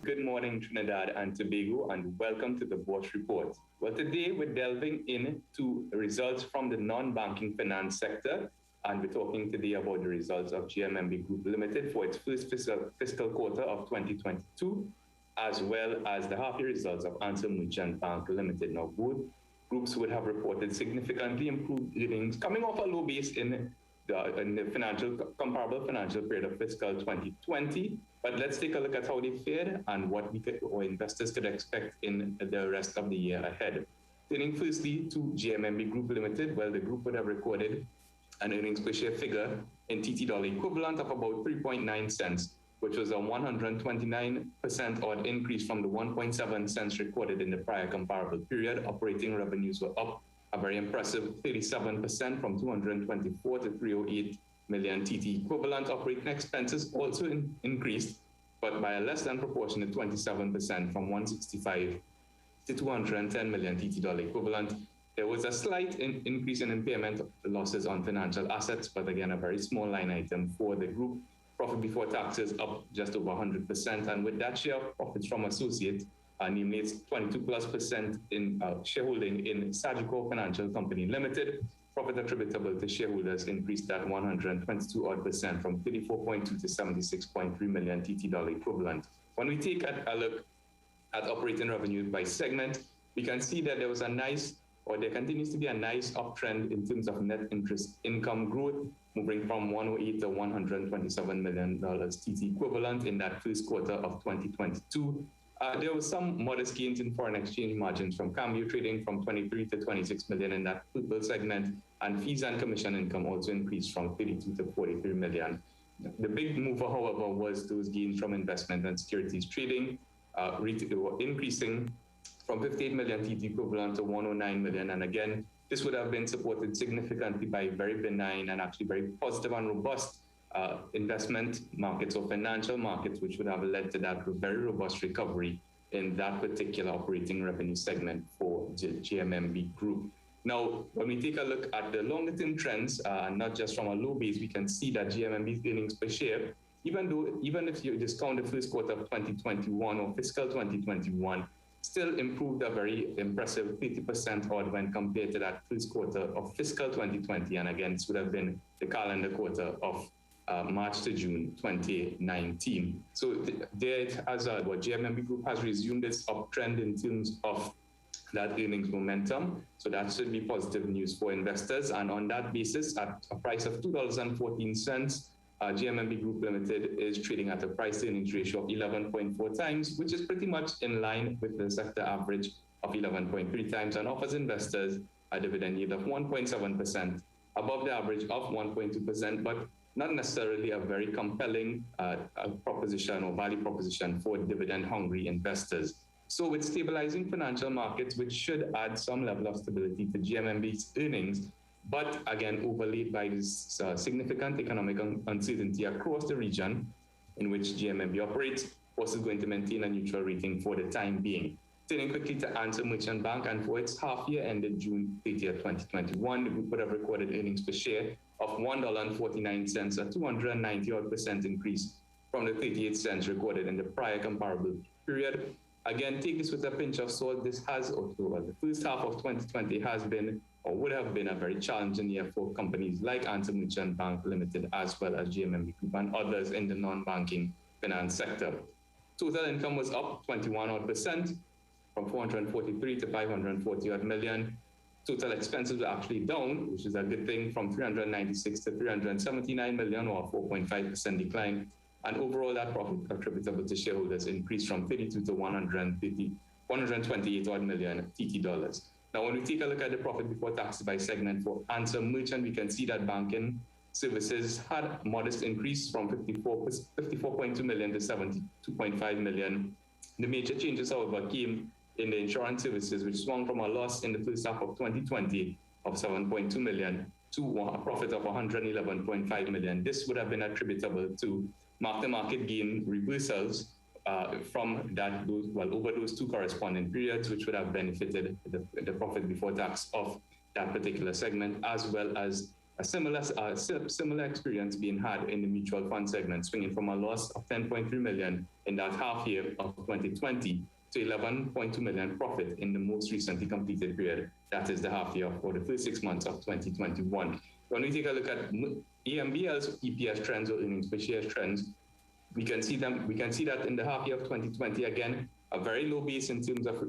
good morning Trinidad and Tobago, and welcome to the Bourse Report. Well, today we're delving into results from the non-banking finance sector, and we're talking today about the results of JMMB Group Limited for its first fiscal quarter of 2022, as well as the half-year results of Answer Merchant Bank Limited. Now, both groups would have reported significantly improved earnings coming off a low base in the comparable financial period of fiscal 2020. But let's take a look at how they fared and what our investors could expect in the rest of the year ahead. Turning firstly to JMMB Group Limited, well, the group would have recorded an earnings per share figure in TT dollar equivalent of about 3.9 cents, which was a 129% odd increase from the 1.7 cents recorded in the prior comparable period. Operating revenues were up a very impressive 37% from 224 to 308 million TT equivalent. Operating expenses also increased, but by a less than proportionate 27% from 165 to 210 million TT dollar equivalent. There was a slight increase in impairment losses on financial assets, but again, a very small line item for the group. Profit before taxes up just over 100%, and with that share of profits from associates, namely it's 22+% in shareholding in Sagicor Financial Company Limited. Profit attributable to shareholders increased at 122% from 34.2 to 76.3 million TT dollar equivalent. When we take a look at operating revenue by segment, we can see that there was there continues to be a nice uptrend in terms of net interest income growth, moving from 108 to 127 million TT equivalent in that first quarter of 2022. There was some modest gains in foreign exchange margins from Cambio trading from 23 to 26 million in that purple segment, and fees and commission income also increased from 32 to 43 million. The big mover, however, was those gains from investment and securities trading, increasing from 58 million TT equivalent to 109 million. And again, this would have been supported significantly by very benign and actually very positive and robust investment markets or financial markets, which would have led to that very robust recovery in that particular operating revenue segment for JMMB Group. Now, when we take a look at the longer term trends, and not just from a low base, we can see that JMMB's earnings per share, even if you discount the first quarter of 2021 or fiscal 2021, still improved a very impressive 50% odd when compared to that first quarter of fiscal 2020. And again, this would have been the calendar quarter of March to June 2019. So JMMB Group has resumed its uptrend in terms of that earnings momentum. So that should be positive news for investors. And on that basis, at a price of $2.14, JMMB Group Limited is trading at a price earnings ratio of 11.4 times, which is pretty much in line with the sector average of 11.3 times, and offers investors a dividend yield of 1.7%, above the average of 1.2%, but not necessarily a very compelling proposition or value proposition for dividend-hungry investors. So with stabilizing financial markets, which should add some level of stability to JMMB's earnings, but again, overlaid by this significant economic uncertainty across the region in which JMMB operates, Bourse is going to maintain a neutral rating for the time being. Turning quickly to Answer Merchant Bank, and for its half year ended June 30th, 2021, the group would have recorded earnings per share of $1.49, a 290% increase from the 38 cents recorded in the prior comparable period. Again, take this with a pinch of salt. This has, the first half of 2020 has been or would have been a very challenging year for companies like Answer Merchant Bank Limited, as well as JMMB Group and others in the non-banking finance sector. Total income was up 21% from 443 to 540 million. Total expenses were actually down, which is a good thing, from 396 to 379 million, or a 4.5% decline. And overall, that profit attributable to shareholders increased from 32 to 128 million TT dollars. Now, when we take a look at the profit before taxes by segment for Answer Merchant, we can see that banking services had a modest increase from 54.2 million to 72.5 million. The major changes, however, came in the insurance services, which swung from a loss in the first half of 2020 of 7.2 million to a profit of 111.5 million. This would have been attributable to mark-to-market gain reversals from that, over those two corresponding periods, which would have benefited the profit before tax of that particular segment, as well as A similar experience being had in the mutual fund segment, swinging from a loss of 10.3 million in that half year of 2020 to 11.2 million profit in the most recently completed period. That is the half year or the first 6 months of 2021. When we take a look at AMBL's EPS trends or earnings per share trends, we can see that in the half year of 2020, again, a very low base in terms of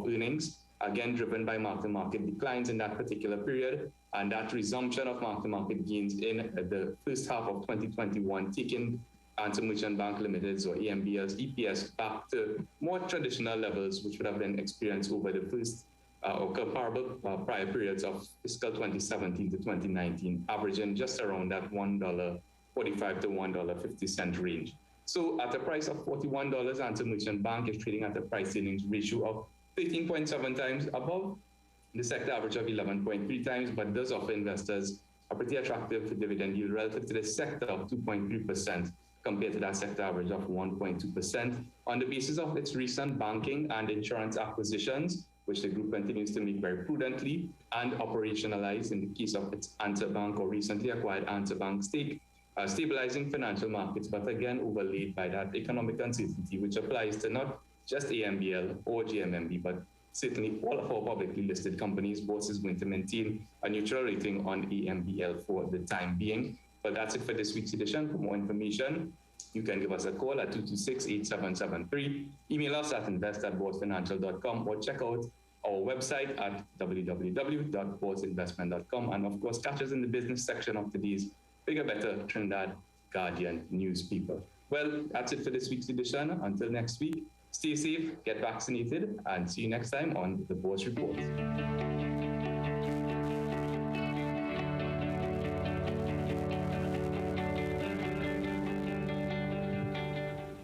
earnings, again, driven by mark-to-market declines in that particular period, and that resumption of mark-to-market gains in the first half of 2021, taking Answer Merchant Bank Limited's or AMBL's EPS back to more traditional levels, which would have been experienced over the first or comparable prior periods of fiscal 2017 to 2019, averaging just around that $1.45 to $1.50 range. So at a price of $41, Answer Merchant Bank is trading at a price earnings ratio of 13.7 times above the sector average of 11.3 times, but does offer investors a pretty attractive dividend yield relative to the sector of 2.3% compared to that sector average of 1.2%. On the basis of its recent banking and insurance acquisitions, which the group continues to make very prudently and operationalize in the case of its Answer Bank or recently acquired Answer Bank stake, stabilizing financial markets, but again overlaid by that economic uncertainty, which applies to not just AMBL or JMMB, but certainly all of our publicly listed companies. Bourse is going to maintain a neutral rating on AMBL for the time being. But that's it for this week's edition. For more information, you can give us a call at 226-8773, email us at invest@boursefinancial.com, or check out our website at www.bourseinvestment.com. And of course, catch us in the business section of today's Bigger, Better Trinidad Guardian newspaper. Well, that's it for this week's edition. Until next week, stay safe, get vaccinated, and see you next time on the Bourse Report.